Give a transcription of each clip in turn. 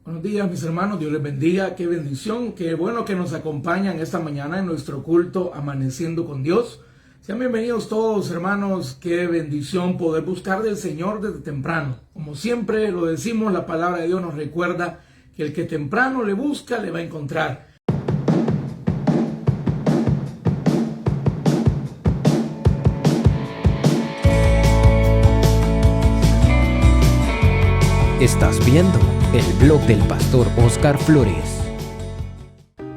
Buenos días, mis hermanos, Dios les bendiga, qué bendición, qué bueno que nos acompañan esta mañana en nuestro culto Amaneciendo con Dios. Sean bienvenidos todos, hermanos, qué bendición poder buscar del Señor desde temprano. Como siempre lo decimos, la palabra de Dios nos recuerda que el que temprano le busca, le va a encontrar. Estás viendo el blog del pastor Oscar Flores.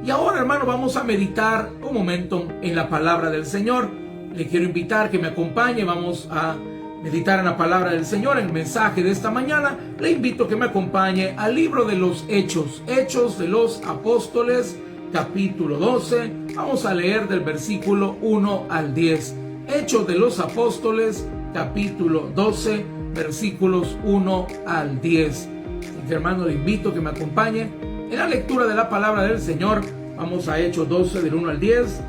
Y ahora, hermano, vamos a meditar un momento en la palabra del Señor. Le quiero invitar que me acompañe. Vamos a meditar en la palabra del Señor, en el mensaje de esta mañana. Le invito a que me acompañe al libro de los Hechos, Hechos de los Apóstoles, capítulo 12. Vamos a leer del versículo 1 al 10. Hechos de los Apóstoles, capítulo 12, versículos 1 al 10. Así que, hermano, le invito a que me acompañe en la lectura de la palabra del Señor. Vamos a Hechos 12, del 1 al 10.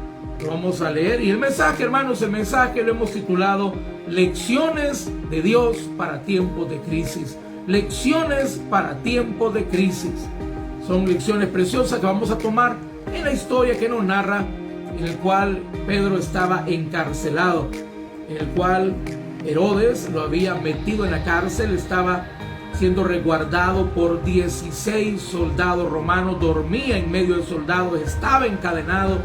Lo vamos a leer. Y el mensaje, hermanos, el mensaje lo hemos titulado Lecciones de Dios para tiempos de crisis. Lecciones para tiempos de crisis. Son lecciones preciosas que vamos a tomar en la historia que nos narra, en el cual Pedro estaba encarcelado, en el cual Herodes lo había metido en la cárcel, estaba siendo resguardado por 16 soldados romanos, dormía en medio de soldados, estaba encadenado.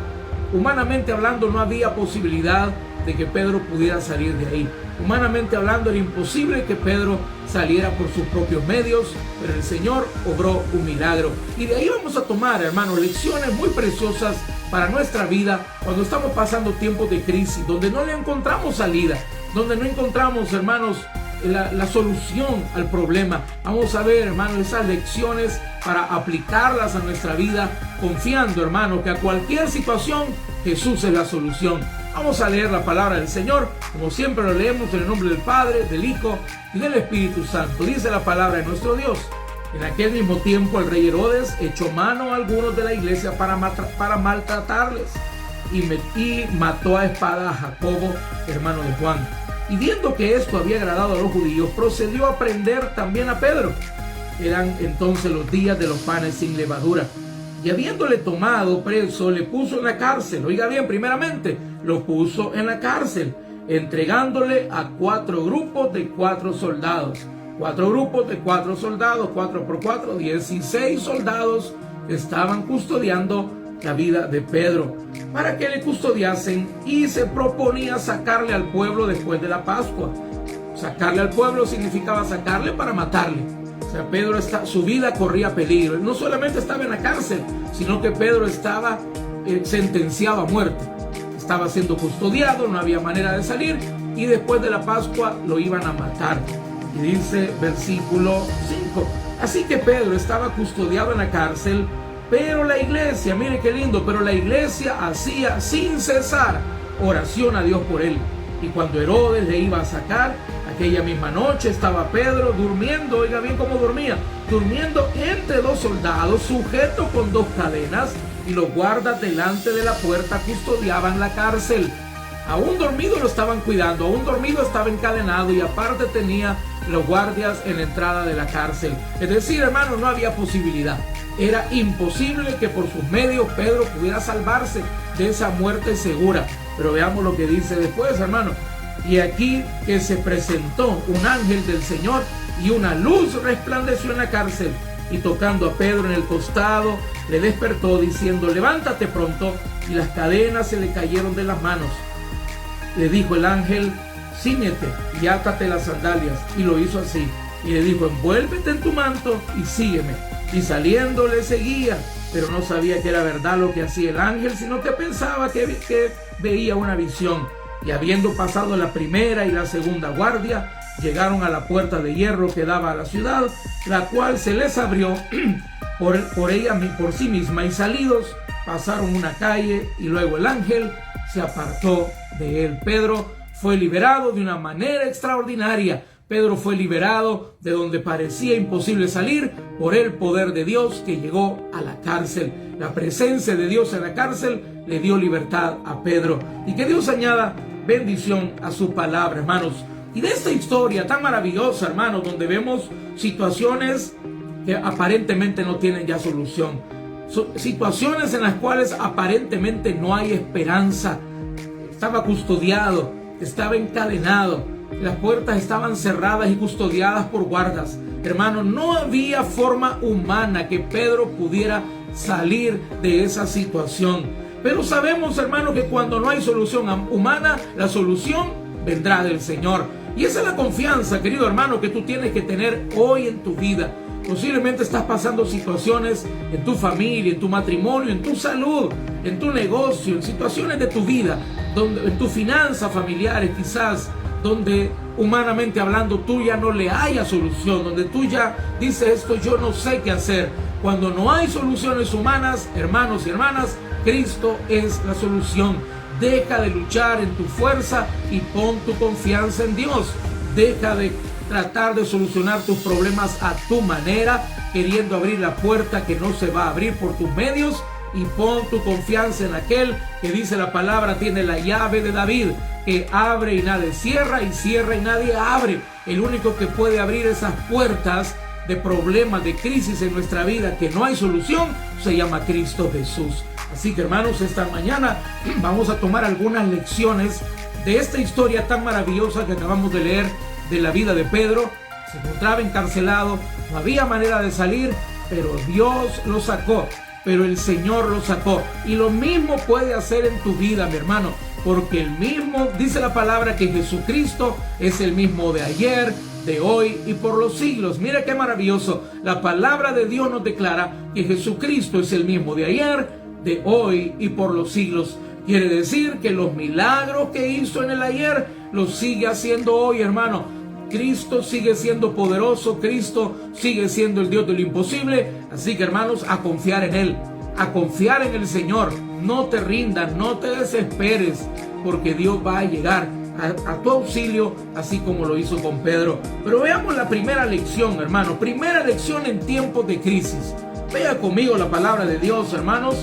Humanamente hablando, no había posibilidad de que Pedro pudiera salir de ahí. Humanamente hablando, era imposible que Pedro saliera por sus propios medios, pero el Señor obró un milagro. Y de ahí vamos a tomar, hermanos, lecciones muy preciosas para nuestra vida cuando estamos pasando tiempos de crisis, donde no le encontramos salida, donde no encontramos, hermanos, la solución al problema. Vamos a ver, hermanos, esas lecciones para aplicarlas a nuestra vida, confiando, hermanos, que a cualquier situación Jesús es la solución. Vamos a leer la palabra del Señor, como siempre lo leemos en el nombre del Padre, del Hijo y del Espíritu Santo. Dice la palabra de nuestro Dios: en aquel mismo tiempo el rey Herodes echó mano a algunos de la iglesia para maltratarles y mató a espada a Jacobo, hermano de Juan. Y viendo que esto había agradado a los judíos, procedió a prender también a Pedro. Eran entonces los días de los panes sin levadura. Y habiéndole tomado preso, le puso en la cárcel. Oiga bien, primeramente, lo puso en la cárcel, entregándole a 4 grupos de 4 soldados. 4 grupos de 4 soldados, 4 por 4, 16 soldados que estaban custodiando la vida de Pedro, para que le custodiasen, y se proponía sacarle al pueblo después de la Pascua. Sacarle al pueblo significaba sacarle para matarle. O sea, Pedro, su vida corría peligro. No solamente estaba en la cárcel, sino que Pedro estaba sentenciado a muerte. Estaba siendo custodiado, no había manera de salir, y después de la Pascua lo iban a matar. Y dice versículo 5: así que Pedro estaba custodiado en la cárcel, pero la iglesia, mire qué lindo, pero la iglesia hacía sin cesar oración a Dios por él. Y cuando Herodes le iba a sacar, aquella misma noche estaba Pedro durmiendo, oiga bien cómo dormía, durmiendo entre 2 soldados, sujeto con 2 cadenas, y los guardas delante de la puerta custodiaban la cárcel. Aún dormido lo estaban cuidando, aún dormido estaba encadenado, y aparte tenía los guardias en la entrada de la cárcel. Es decir, hermano, no había posibilidad. Era imposible que por sus medios Pedro pudiera salvarse de esa muerte segura. Pero veamos lo que dice después, hermano. Y aquí que se presentó un ángel del Señor, y una luz resplandeció en la cárcel, y tocando a Pedro en el costado, le despertó diciendo: levántate pronto. Y las cadenas se le cayeron de las manos. Le dijo el ángel: cíñete y átate las sandalias. Y lo hizo así. Y le dijo: envuélvete en tu manto y sígueme. Y saliendo le seguía, pero no sabía que era verdad lo que hacía el ángel, sino que pensaba que veía una visión. Y habiendo pasado la primera y la segunda guardia, llegaron a la puerta de hierro que daba a la ciudad, la cual se les abrió por sí misma, y salidos pasaron una calle, y luego el ángel se apartó de él. Pedro fue liberado de una manera extraordinaria. Pedro fue liberado de donde parecía imposible salir por el poder de Dios que llegó a la cárcel. La presencia de Dios en la cárcel le dio libertad a Pedro. Y que Dios añada bendición a su palabra, hermanos. Y de esta historia tan maravillosa, hermanos, donde vemos situaciones que aparentemente no tienen ya solución. Situaciones en las cuales aparentemente no hay esperanza. Estaba custodiado, estaba encadenado, las puertas estaban cerradas y custodiadas por guardas. Hermano, no había forma humana que Pedro pudiera salir de esa situación. Pero sabemos, hermano, que cuando no hay solución humana, la solución vendrá del Señor. Y esa es la confianza, querido hermano, que tú tienes que tener hoy en tu vida. Posiblemente estás pasando situaciones en tu familia, en tu matrimonio, en tu salud, en tu negocio, en situaciones de tu vida, en tus finanzas familiares quizás, donde humanamente hablando tú ya no le haya solución, donde tú ya dices esto yo no sé qué hacer. Cuando no hay soluciones humanas, hermanos y hermanas, Cristo es la solución. Deja de luchar en tu fuerza y pon tu confianza en Dios. Deja de tratar de solucionar tus problemas a tu manera, queriendo abrir la puerta que no se va a abrir por tus medios, y pon tu confianza en aquel que dice la palabra, tiene la llave de David, que abre y nadie cierra, y cierra y nadie abre. El único que puede abrir esas puertas de problemas, de crisis en nuestra vida que no hay solución, se llama Cristo Jesús. Así que hermanos, esta mañana vamos a tomar algunas lecciones de esta historia tan maravillosa que acabamos de leer de la vida de Pedro. Se encontraba encarcelado, no había manera de salir, pero Dios lo sacó, pero el Señor lo sacó. Y lo mismo puede hacer en tu vida, mi hermano, porque el mismo, dice la palabra, que Jesucristo es el mismo de ayer, de hoy y por los siglos. Mira qué maravilloso. La palabra de Dios nos declara que Jesucristo es el mismo de ayer, de hoy y por los siglos. Quiere decir que los milagros que hizo en el ayer los sigue haciendo hoy, hermano. Cristo sigue siendo poderoso, Cristo sigue siendo el Dios de lo imposible. Así que hermanos, a confiar en Él, a confiar en el Señor. No te rindas, no te desesperes, porque Dios va a llegar a tu auxilio, así como lo hizo con Pedro. Pero veamos la primera lección, hermano. Primera lección en tiempos de crisis. Vea conmigo la palabra de Dios, hermanos.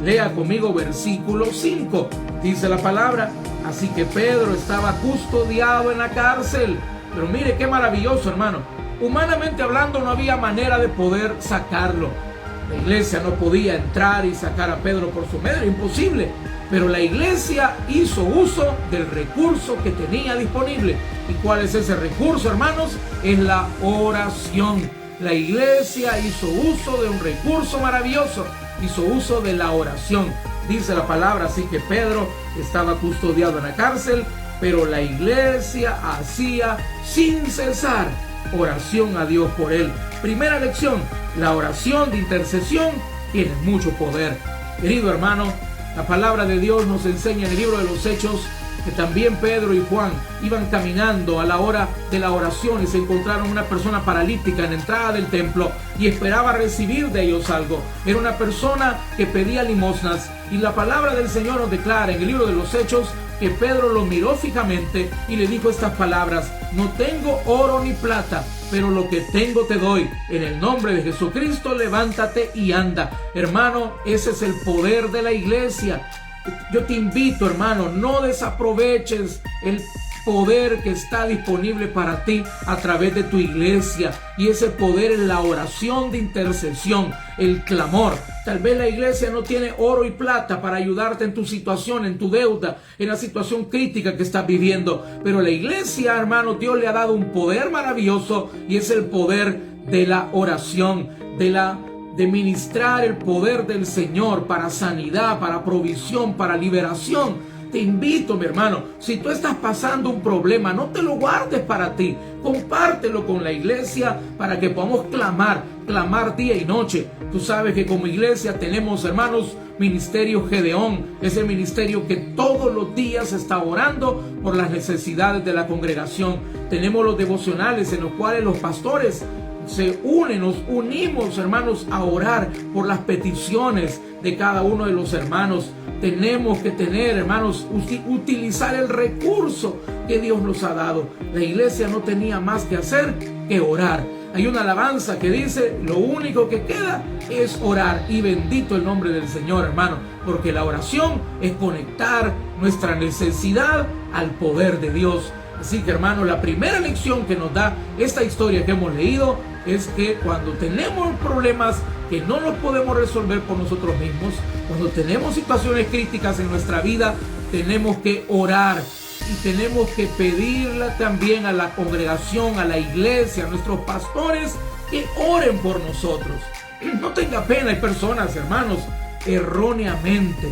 Lea conmigo versículo 5. Dice la palabra: así que Pedro estaba custodiado en la cárcel. Pero mire qué maravilloso, hermano. Humanamente hablando, no había manera de poder sacarlo. La iglesia no podía entrar y sacar a Pedro por su medio, imposible. Pero la iglesia hizo uso del recurso que tenía disponible. ¿Y cuál es ese recurso, hermanos? Es la oración. La iglesia hizo uso de un recurso maravilloso. Hizo uso de la oración. Dice la palabra, así que Pedro estaba custodiado en la cárcel, pero la iglesia hacía sin cesar oración a Dios por él. Primera lección: la oración de intercesión tiene mucho poder. Querido hermano, la palabra de Dios nos enseña en el libro de los Hechos que también Pedro y Juan iban caminando a la hora de la oración y se encontraron una persona paralítica en la entrada del templo y esperaba recibir de ellos algo. Era una persona que pedía limosnas, y la palabra del Señor nos declara en el libro de los Hechos que Pedro lo miró fijamente y le dijo estas palabras: no tengo oro ni plata, pero lo que tengo te doy. En el nombre de Jesucristo, levántate y anda. Hermano, ese es el poder de la iglesia. Yo te invito, hermano, no desaproveches el poder que está disponible para ti a través de tu iglesia. Y ese poder es la oración de intercesión, el clamor. Tal vez la iglesia no tiene oro y plata para ayudarte en tu situación, en tu deuda, en la situación crítica que estás viviendo. Pero la iglesia, hermano, Dios le ha dado un poder maravilloso, y es el poder de la oración, de ministrar el poder del Señor para sanidad, para provisión, para liberación. Te invito, mi hermano, si tú estás pasando un problema, no te lo guardes para ti. Compártelo con la iglesia para que podamos clamar día y noche. Tú sabes que como iglesia tenemos, hermanos, Ministerio Gedeón. Es el ministerio que todos los días está orando por las necesidades de la congregación. Tenemos los devocionales en los cuales los pastores se unen, nos unimos, hermanos, a orar por las peticiones de cada uno de los hermanos. Tenemos que tener, hermanos, utilizar el recurso que Dios nos ha dado. La iglesia no tenía más que hacer que orar. Hay una alabanza que dice: lo único que queda es orar. Y bendito el nombre del Señor, hermano, porque la oración es conectar nuestra necesidad al poder de Dios. Así que, hermano, la primera lección que nos da esta historia que hemos leído es que cuando tenemos problemas que no los podemos resolver por nosotros mismos, cuando tenemos situaciones críticas en nuestra vida, tenemos que orar y tenemos que pedirle también a la congregación, a la iglesia, a nuestros pastores, que oren por nosotros. No tenga pena, hay personas, hermanos, erróneamente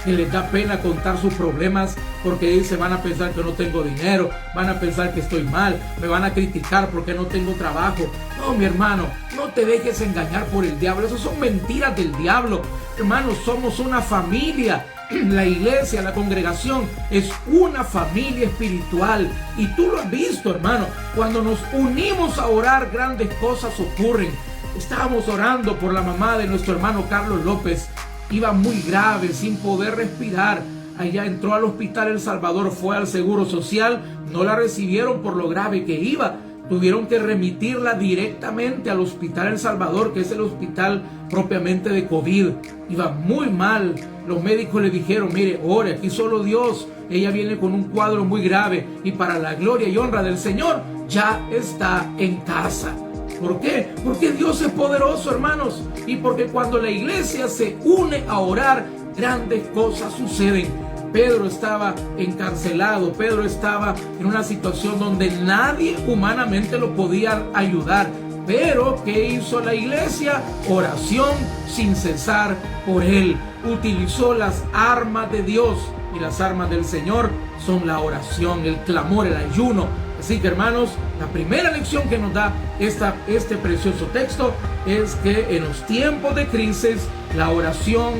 que les da pena contar sus problemas porque dicen, van a pensar que no tengo dinero, van a pensar que estoy mal, me van a criticar porque no tengo trabajo. No, mi hermano, no te dejes engañar por el diablo. Esas son mentiras del diablo. Hermanos, somos una familia. La iglesia, la congregación es una familia espiritual, y tú lo has visto, hermano. Cuando nos unimos a orar, grandes cosas ocurren. Estábamos orando por la mamá de nuestro hermano Carlos López. Iba muy grave, sin poder respirar. Allá entró al hospital El Salvador, fue al Seguro Social, no la recibieron por lo grave que iba. Tuvieron que remitirla directamente al Hospital El Salvador, que es el hospital propiamente de COVID. Iba muy mal. Los médicos le dijeron, mire, ore, aquí solo Dios. Ella viene con un cuadro muy grave y para la gloria y honra del Señor ya está en casa. ¿Por qué? Porque Dios es poderoso, hermanos, y porque cuando la iglesia se une a orar, grandes cosas suceden. Pedro estaba encarcelado, Pedro estaba en una situación donde nadie humanamente lo podía ayudar. Pero, ¿qué hizo la iglesia? Oración sin cesar por él. Utilizó las armas de Dios, y las armas del Señor son la oración, el clamor, el ayuno. Así que, hermanos, la primera lección que nos da este precioso texto es que en los tiempos de crisis la oración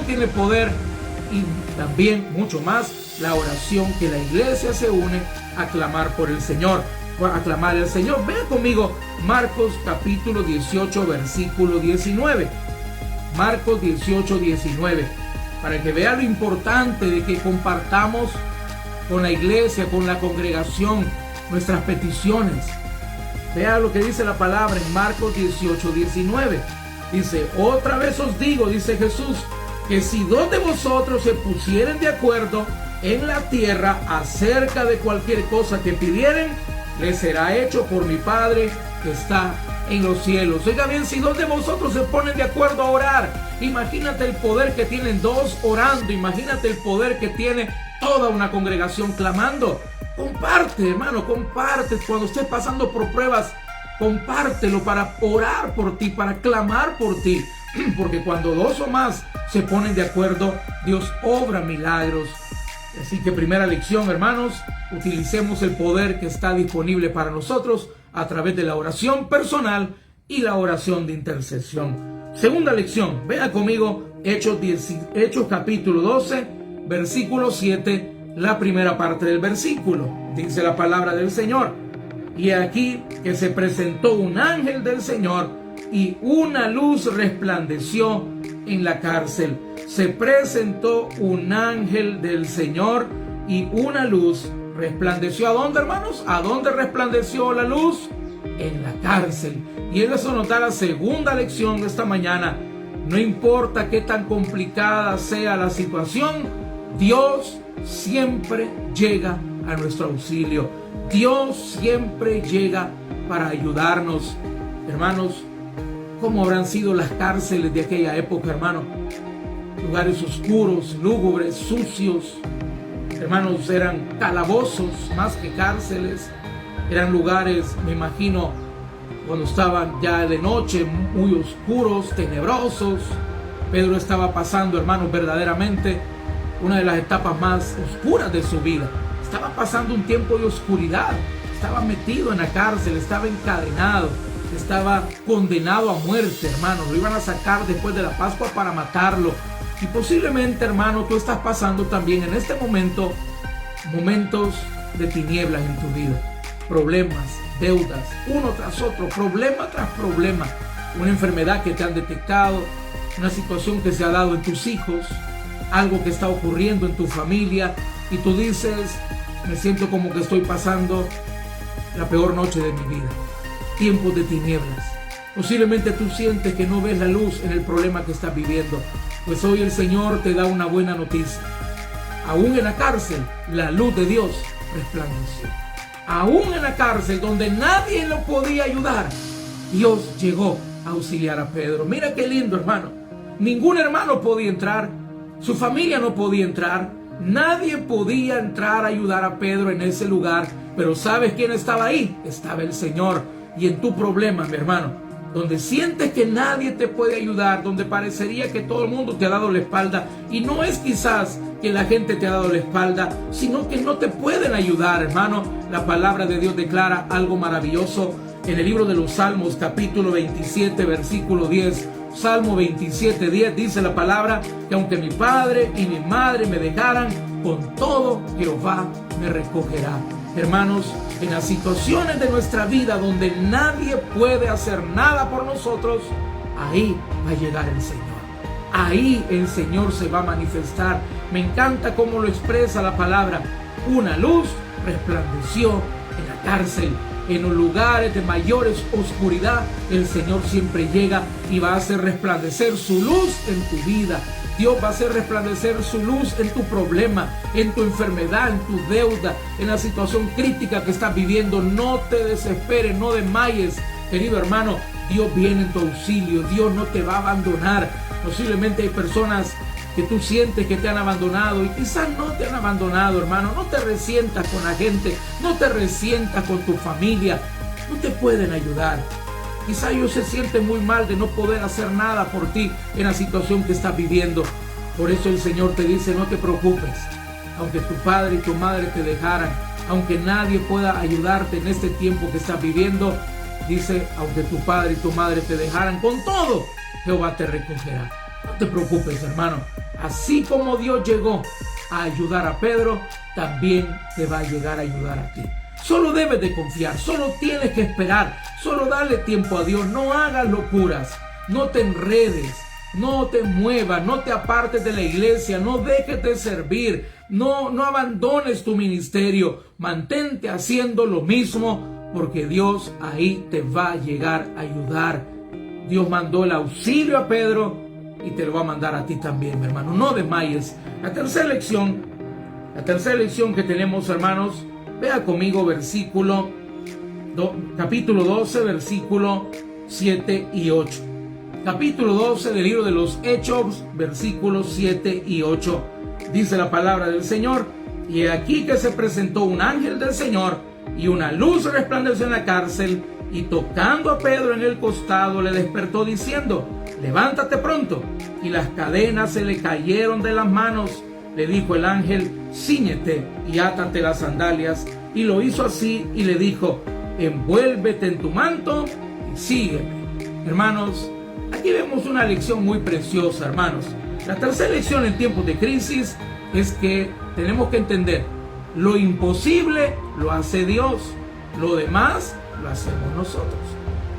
tiene poder, y también mucho más la oración que la iglesia se une a clamar por el Señor, a clamar al Señor. Vean conmigo Marcos capítulo 18 versículo 19. Marcos 18, 19, para que vea lo importante de que compartamos con la iglesia, con la congregación, nuestras peticiones. Vea lo que dice la palabra en Marcos 18, 19. Dice, otra vez os digo, dice Jesús, que si dos de vosotros se pusieren de acuerdo en la tierra acerca de cualquier cosa que pidieren, les será hecho por mi Padre que está en los cielos. Oiga bien, si dos de vosotros se ponen de acuerdo a orar, imagínate el poder que tienen dos orando, imagínate el poder que tiene toda una congregación clamando. Comparte, hermano, comparte. Cuando estés pasando por pruebas, compártelo para orar por ti, para clamar por ti, porque cuando dos o más se ponen de acuerdo, Dios obra milagros. Así que primera lección, hermanos, utilicemos el poder que está disponible para nosotros a través de la oración personal y la oración de intercesión. Segunda lección, vea conmigo Hechos capítulo 12, versículo 7, la primera parte del versículo. Dice la palabra del Señor: y aquí que se presentó un ángel del Señor y una luz resplandeció en la cárcel. Se presentó un ángel del Señor y una luz resplandeció. ¿A dónde, hermanos? ¿A dónde resplandeció la luz? En la cárcel. Y eso nos da la segunda lección de esta mañana. No importa qué tan complicada sea la situación, Dios siempre llega a nuestro auxilio. Dios siempre llega para ayudarnos. Hermanos, ¿cómo habrán sido las cárceles de aquella época, hermano? Lugares oscuros, lúgubres, sucios. Hermanos, eran calabozos más que cárceles. Eran lugares, me imagino, cuando estaban ya de noche, muy oscuros, tenebrosos. Pedro estaba pasando, hermanos, verdaderamente una de las etapas más oscuras de su vida. Estaba pasando un tiempo de oscuridad. Estaba metido en la cárcel, estaba encadenado, estaba condenado a muerte, hermanos. Lo iban a sacar después de la Pascua para matarlo. Y posiblemente, hermano, tú estás pasando también en este momento momentos de tinieblas en tu vida. Problemas, deudas, uno tras otro, problema tras problema. Una enfermedad que te han detectado, una situación que se ha dado en tus hijos, algo que está ocurriendo en tu familia, y tú dices, me siento como que estoy pasando la peor noche de mi vida. Tiempos de tinieblas. Posiblemente tú sientes que no ves la luz en el problema que estás viviendo. Pues hoy el Señor te da una buena noticia. Aún en la cárcel, la luz de Dios resplandeció. aún en la cárcel donde nadie lo podía ayudar, Dios llegó a auxiliar a Pedro. Mira qué lindo, hermano. Ningún hermano podía entrar, su familia no podía entrar, nadie podía entrar a ayudar a Pedro en ese lugar. Pero ¿sabes quién estaba ahí? Estaba el Señor. Y en tu problema, mi hermano, donde sientes que nadie te puede ayudar, donde parecería que todo el mundo te ha dado la espalda, y no es quizás que la gente te ha dado la espalda, sino que no te pueden ayudar, hermano, la palabra de Dios declara algo maravilloso en el libro de los Salmos, capítulo 27, versículo 10. Salmo 27, 10 dice la palabra que aunque mi padre y mi madre me dejaran, con todo Jehová me recogerá. Hermanos, en las situaciones de nuestra vida donde nadie puede hacer nada por nosotros, ahí va a llegar el Señor. Ahí el Señor se va a manifestar. Me encanta cómo lo expresa la palabra. Una luz resplandeció en la cárcel. En los lugares de mayores oscuridad, el Señor siempre llega y va a hacer resplandecer su luz en tu vida. Dios va a hacer resplandecer su luz en tu problema, en tu enfermedad, en tu deuda, en la situación crítica que estás viviendo. No te desesperes, no desmayes, querido hermano. Dios viene en tu auxilio, Dios no te va a abandonar. Posiblemente hay personas que tú sientes que te han abandonado y quizás no te han abandonado, hermano. No te resientas con la gente, no te resientas con tu familia. No te pueden ayudar. Quizá ellos se sienten muy mal de no poder hacer nada por ti en la situación que estás viviendo. Por eso el Señor te dice, no te preocupes. Aunque tu padre y tu madre te dejaran, aunque nadie pueda ayudarte en este tiempo que estás viviendo, dice, aunque tu padre y tu madre te dejaran, con todo, Jehová te recogerá. No te preocupes, hermano. Así como Dios llegó a ayudar a Pedro, también te va a llegar a ayudar a ti. Solo debes de confiar, solo tienes que esperar, solo dale tiempo a Dios. No hagas locuras, no te enredes, no te muevas, no te apartes de la iglesia, no dejes de servir, no abandones tu ministerio. Mantente haciendo lo mismo porque Dios ahí te va a llegar a ayudar. Dios mandó el auxilio a Pedro y te lo va a mandar a ti también, mi hermano. No desmayes. La tercera lección que tenemos, hermanos, vea conmigo capítulo 12, versículo 7 y 8. Capítulo 12 del libro de los Hechos, versículos 7 y 8. Dice la palabra del Señor: y aquí que se presentó un ángel del Señor, y una luz resplandeció en la cárcel, y tocando a Pedro en el costado, le despertó diciendo: levántate pronto. Y las cadenas se le cayeron de las manos. Le dijo el ángel: cíñete y átate las sandalias. Y lo hizo así y le dijo: envuélvete en tu manto y sígueme. Hermanos, aquí vemos una lección muy preciosa, hermanos. La tercera lección en tiempos de crisis es que tenemos que entender: lo imposible lo hace Dios, lo demás lo hacemos nosotros.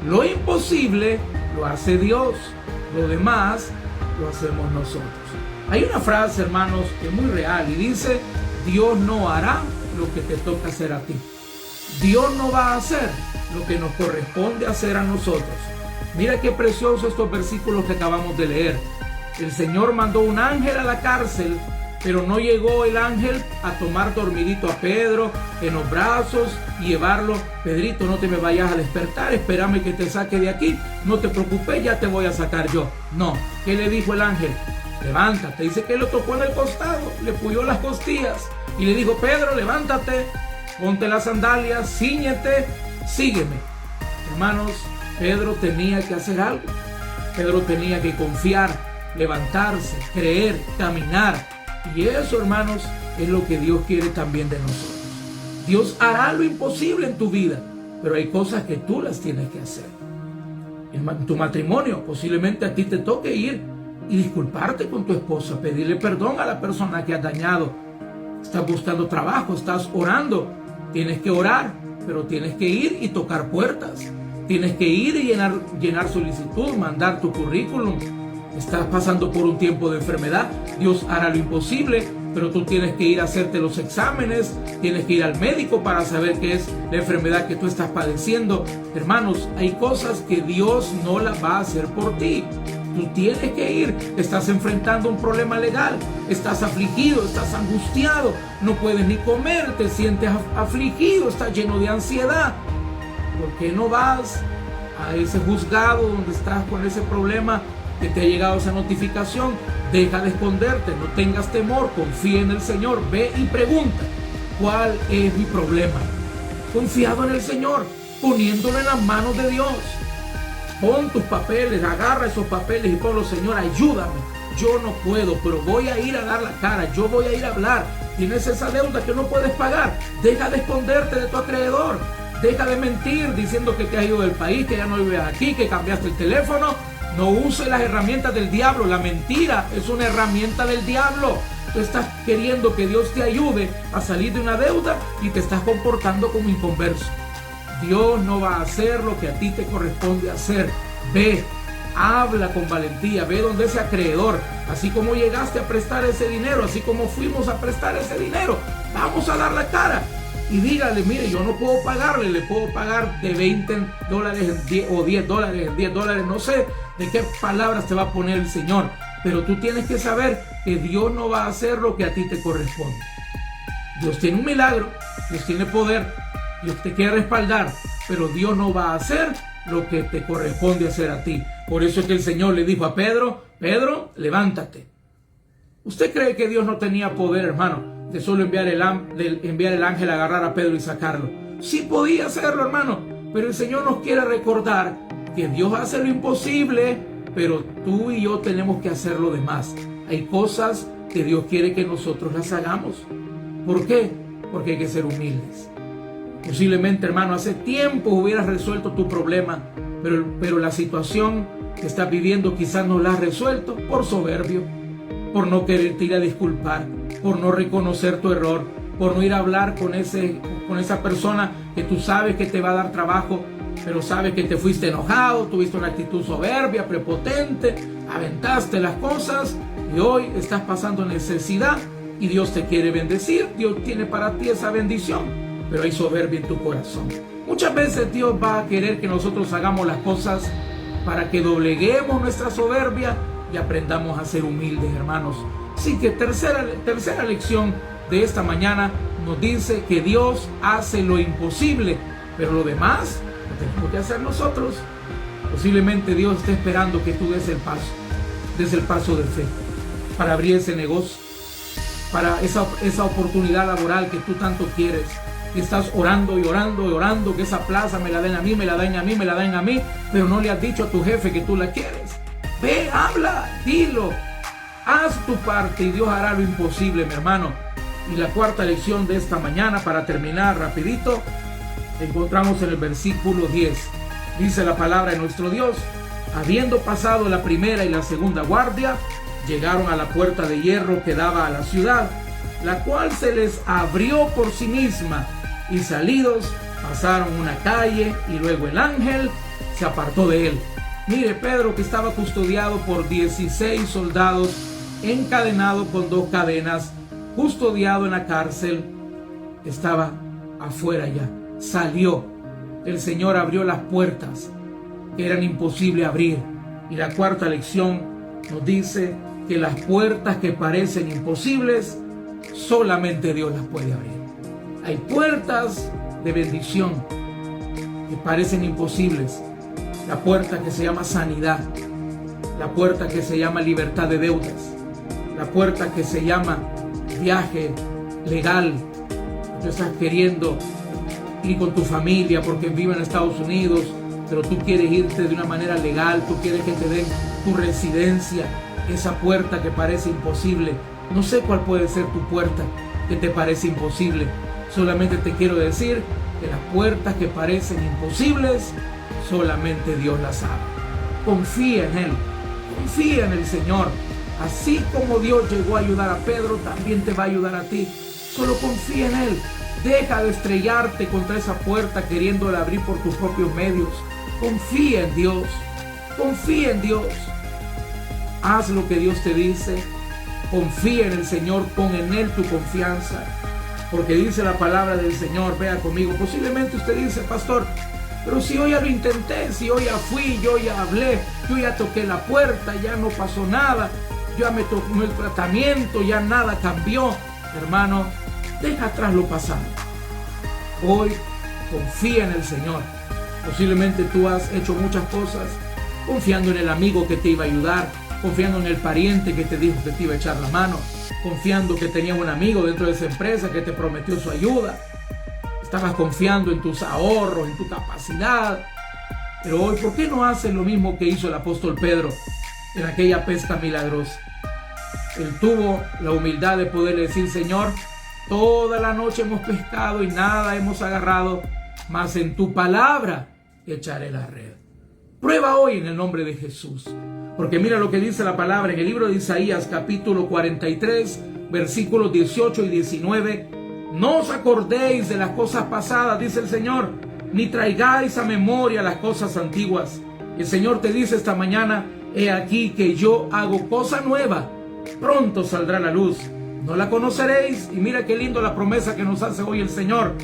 Lo imposible lo hace Dios, lo demás lo hacemos nosotros. Hay una frase, hermanos, que es muy real y dice: Dios no hará lo que te toca hacer a ti. Dios no va a hacer lo que nos corresponde hacer a nosotros. Mira qué preciosos estos versículos que acabamos de leer. El Señor mandó un ángel a la cárcel, pero no llegó el ángel a tomar dormidito a Pedro en los brazos y llevarlo: Pedrito, no te me vayas a despertar, espérame que te saque de aquí, no te preocupes, ya te voy a sacar yo. No, ¿qué le dijo el ángel? Levántate. Dice que lo tocó en el costado, le puyó las costillas y le dijo: Pedro, levántate, ponte las sandalias, cíñete, sígueme. Hermanos, Pedro tenía que hacer algo. Pedro tenía que confiar, levantarse, creer, caminar. Y eso, hermanos, es lo que Dios quiere también de nosotros. Dios hará lo imposible en tu vida, pero hay cosas que tú las tienes que hacer. En tu matrimonio, posiblemente a ti te toque ir y disculparte con tu esposa, pedirle perdón a la persona que has dañado. Estás buscando trabajo, estás orando, tienes que orar, pero tienes que ir y tocar puertas. Tienes que ir y llenar solicitud, mandar tu currículum. Estás pasando por un tiempo de enfermedad, Dios hará lo imposible, pero tú tienes que ir a hacerte los exámenes, tienes que ir al médico para saber qué es la enfermedad que tú estás padeciendo. Hermanos, hay cosas que Dios no las va a hacer por ti. Tú tienes que ir. Estás enfrentando un problema legal. Estás afligido, estás angustiado. No puedes ni comer, te sientes afligido, estás lleno de ansiedad. ¿Por qué no vas a ese juzgado donde estás con ese problema que te ha llegado esa notificación? Deja de esconderte, no tengas temor, confía en el Señor. Ve y pregunta, ¿cuál es mi problema? Confiado en el Señor, poniéndolo en las manos de Dios. Pon tus papeles, agarra esos papeles y ponlos: Señor, ayúdame. Yo no puedo, pero voy a ir a dar la cara, yo voy a ir a hablar. Tienes esa deuda que no puedes pagar. Deja de esconderte de tu acreedor. Deja de mentir diciendo que te has ido del país, que ya no vives aquí, que cambiaste el teléfono. No uses las herramientas del diablo. La mentira es una herramienta del diablo. Tú estás queriendo que Dios te ayude a salir de una deuda y te estás comportando como inconverso. Dios no va a hacer lo que a ti te corresponde hacer. Ve, habla con valentía, ve donde ese acreedor, así como llegaste a prestar ese dinero, así como fuimos a prestar ese dinero, vamos a dar la cara y dígale: mire, yo no puedo pagarle, le puedo pagar de $20 en 10 o $10 en $10, no sé de qué palabras te va a poner el Señor, pero tú tienes que saber que Dios no va a hacer lo que a ti te corresponde. Dios tiene un milagro, Dios tiene poder, Dios te quiere respaldar, pero Dios no va a hacer lo que te corresponde hacer a ti. Por eso es que el Señor le dijo a Pedro: Pedro, levántate. ¿Usted cree que Dios no tenía poder, hermano, de solo enviar el ángel a agarrar a Pedro y sacarlo? Sí podía hacerlo, hermano, pero el Señor nos quiere recordar que Dios hace lo imposible, pero tú y yo tenemos que hacer lo demás. Hay cosas que Dios quiere que nosotros las hagamos. ¿Por qué? Porque hay que ser humildes. Posiblemente, hermano, hace tiempo hubieras resuelto tu problema, pero la situación que estás viviendo quizás no la has resuelto por soberbio, por no quererte ir a disculpar, por no reconocer tu error, por no ir a hablar con esa persona que tú sabes que te va a dar trabajo, pero sabes que te fuiste enojado, tuviste una actitud soberbia, prepotente, aventaste las cosas y hoy estás pasando necesidad y Dios te quiere bendecir. Dios tiene para ti esa bendición, pero hay soberbia en tu corazón. Muchas veces Dios va a querer que nosotros hagamos las cosas para que dobleguemos nuestra soberbia y aprendamos a ser humildes, hermanos. Así que tercera lección de esta mañana nos dice que Dios hace lo imposible, pero lo demás lo tenemos que hacer nosotros. Posiblemente Dios esté esperando que tú des el paso de fe para abrir ese negocio, para esa oportunidad laboral que tú tanto quieres. Y estás orando y orando y orando que esa plaza me la den a mí, me la den a mí, me la den a mí, pero no le has dicho a tu jefe que tú la quieres. Ve, habla, dilo, haz tu parte y Dios hará lo imposible, mi hermano. Y la cuarta lección de esta mañana, para terminar rapidito, encontramos en el versículo 10. Dice la palabra de nuestro Dios: habiendo pasado la primera y la segunda guardia, llegaron a la puerta de hierro que daba a la ciudad, la cual se les abrió por sí misma, y salidos pasaron una calle, y luego el ángel se apartó de él. Mire, Pedro, que estaba custodiado por 16 soldados, encadenado con 2 cadenas, custodiado en la cárcel, estaba afuera ya. Salió. El Señor abrió las puertas que eran imposibles abrir. Y la cuarta lección nos dice que las puertas que parecen imposibles, solamente Dios las puede abrir. Hay puertas de bendición que parecen imposibles. La puerta que se llama sanidad, la puerta que se llama libertad de deudas, la puerta que se llama viaje legal. Tú estás queriendo ir con tu familia porque vive en Estados Unidos, pero tú quieres irte de una manera legal, tú quieres que te den tu residencia. Esa puerta que parece imposible, no sé cuál puede ser tu puerta que te parece imposible. Solamente te quiero decir que las puertas que parecen imposibles, solamente Dios las abre. Confía en Él, confía en el Señor. Así como Dios llegó a ayudar a Pedro, también te va a ayudar a ti. Solo confía en Él. Deja de estrellarte contra esa puerta queriéndola abrir por tus propios medios. Confía en Dios, confía en Dios. Haz lo que Dios te dice. Confía en el Señor, pon en Él tu confianza. Porque dice la palabra del Señor, vea conmigo. Posiblemente usted dice: pastor, Pero si yo ya lo intenté, si yo ya fui, yo ya hablé, yo ya toqué la puerta, ya no pasó nada, ya me tomé el tratamiento, ya nada cambió. Hermano, deja atrás lo pasado. Hoy confía en el Señor. Posiblemente tú has hecho muchas cosas confiando en el amigo que te iba a ayudar, confiando en el pariente que te dijo que te iba a echar la mano, confiando que tenías un amigo dentro de esa empresa que te prometió su ayuda. Estabas confiando en tus ahorros, en tu capacidad. Pero hoy, ¿por qué no haces lo mismo que hizo el apóstol Pedro en aquella pesca milagrosa? Él tuvo la humildad de poder decir: Señor, toda la noche hemos pescado y nada hemos agarrado, mas en tu palabra echaré la red. Prueba hoy en el nombre de Jesús. Porque mira lo que dice la palabra en el libro de Isaías, capítulo 43, versículos 18 y 19. No os acordéis de las cosas pasadas, dice el Señor, ni traigáis a memoria las cosas antiguas. El Señor te dice esta mañana: he aquí que yo hago cosa nueva, pronto saldrá la luz, no la conoceréis. Y mira qué lindo la promesa que nos hace hoy el Señor: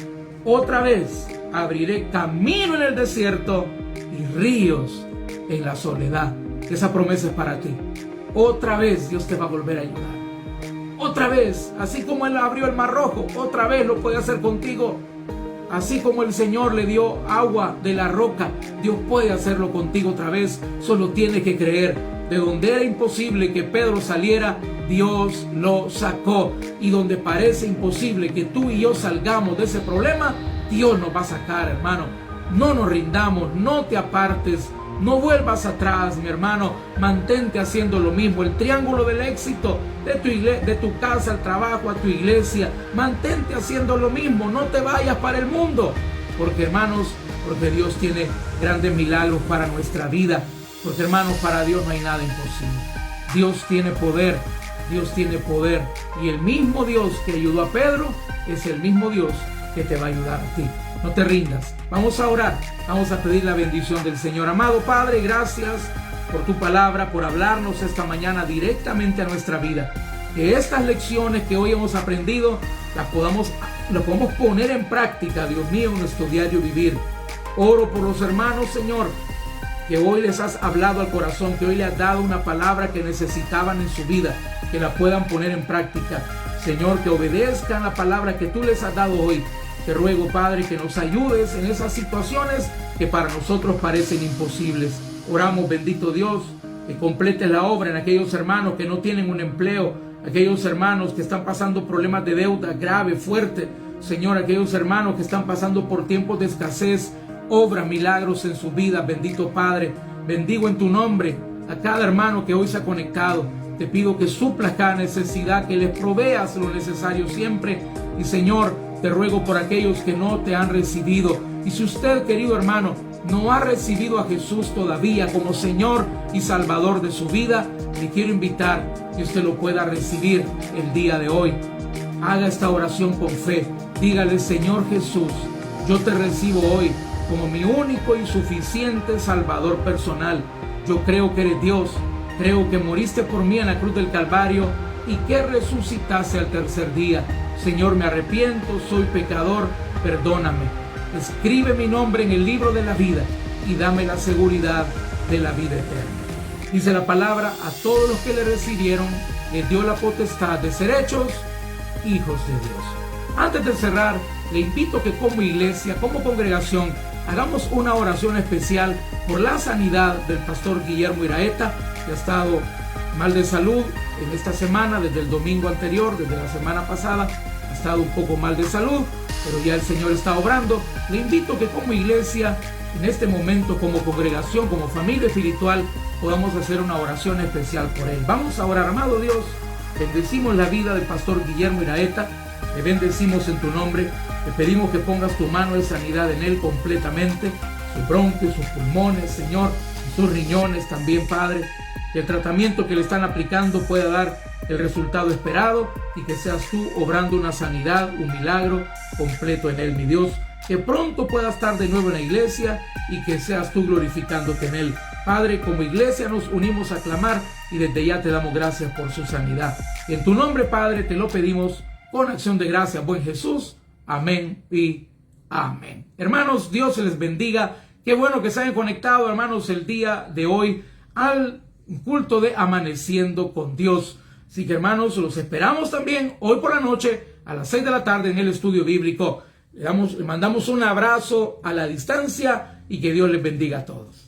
otra vez abriré camino en el desierto y ríos en la soledad. Esa promesa es para ti. Otra vez Dios te va a volver a ayudar. Otra vez, así como Él abrió el Mar Rojo, otra vez lo puede hacer contigo. Así como el Señor le dio agua de la roca, Dios puede hacerlo contigo otra vez. Solo tienes que creer. De donde era imposible que Pedro saliera, Dios lo sacó. Y donde parece imposible que tú y yo salgamos de ese problema, Dios nos va a sacar, hermano. No nos rindamos, no te apartes, no vuelvas atrás, mi hermano. Mantente haciendo lo mismo. El triángulo del éxito, de tu casa al trabajo, a tu iglesia. Mantente haciendo lo mismo. No te vayas para el mundo. Porque, hermanos, porque Dios tiene grandes milagros para nuestra vida. Porque, hermanos, para Dios no hay nada imposible. Dios tiene poder. Dios tiene poder. Y el mismo Dios que ayudó a Pedro es el mismo Dios que te va a ayudar a ti. No te rindas. Vamos a orar. Vamos a pedir la bendición del Señor. Amado Padre, gracias por tu palabra, por hablarnos esta mañana directamente a nuestra vida. Que estas lecciones que hoy hemos aprendido las podamos poner en práctica, Dios mío, en nuestro diario vivir. Oro por los hermanos, Señor, que hoy les has hablado al corazón, que hoy le has dado una palabra que necesitaban en su vida, que la puedan poner en práctica. Señor, que obedezcan la palabra que tú les has dado hoy. Te ruego, Padre, que nos ayudes en esas situaciones que para nosotros parecen imposibles. Oramos, bendito Dios, que completes la obra en aquellos hermanos que no tienen un empleo, aquellos hermanos que están pasando problemas de deuda grave, fuerte. Señor, aquellos hermanos que están pasando por tiempos de escasez, obra milagros en su vida, bendito Padre. Bendigo en tu nombre a cada hermano que hoy se ha conectado. Te pido que suplas cada necesidad, que les proveas lo necesario siempre. Y Señor, te ruego por aquellos que no te han recibido. Y si usted, querido hermano, no ha recibido a Jesús todavía como Señor y Salvador de su vida, le quiero invitar que usted lo pueda recibir el día de hoy. Haga esta oración con fe. Dígale: Señor Jesús, yo te recibo hoy como mi único y suficiente Salvador personal. Yo creo que eres Dios. Creo que moriste por mí en la cruz del Calvario y que resucitaste al tercer día. Señor, me arrepiento, soy pecador, perdóname. Escribe mi nombre en el libro de la vida y dame la seguridad de la vida eterna. Dice la palabra: a todos los que le recibieron, les dio la potestad de ser hechos hijos de Dios. Antes de cerrar, le invito a que como iglesia, como congregación, hagamos una oración especial por la sanidad del pastor Guillermo Iraeta, que ha estado mal de salud en esta semana, desde el domingo anterior, desde la semana pasada, ha estado un poco mal de salud, pero ya el Señor está obrando. Le invito a que como iglesia, en este momento, como congregación, como familia espiritual, podamos hacer una oración especial por él. Vamos a orar. Amado Dios, bendecimos la vida del pastor Guillermo Iraeta, le bendecimos en tu nombre, te pedimos que pongas tu mano de sanidad en él completamente, sus bronquios, sus pulmones, Señor, y sus riñones también, Padre. Que el tratamiento que le están aplicando pueda dar el resultado esperado y que seas tú obrando una sanidad, un milagro completo en él, mi Dios. Que pronto pueda estar de nuevo en la iglesia y que seas tú glorificándote en él. Padre, como iglesia nos unimos a clamar y desde ya te damos gracias por su sanidad. En tu nombre, Padre, te lo pedimos con acción de gracias, buen Jesús. Amén y amén. Hermanos, Dios se les bendiga. Qué bueno que se hayan conectado, hermanos, el día de hoy al culto de Amaneciendo con Dios. Así que, hermanos, los esperamos también hoy por la noche a las 6 de la tarde en el estudio bíblico. Le mandamos un abrazo a la distancia y que Dios les bendiga a todos.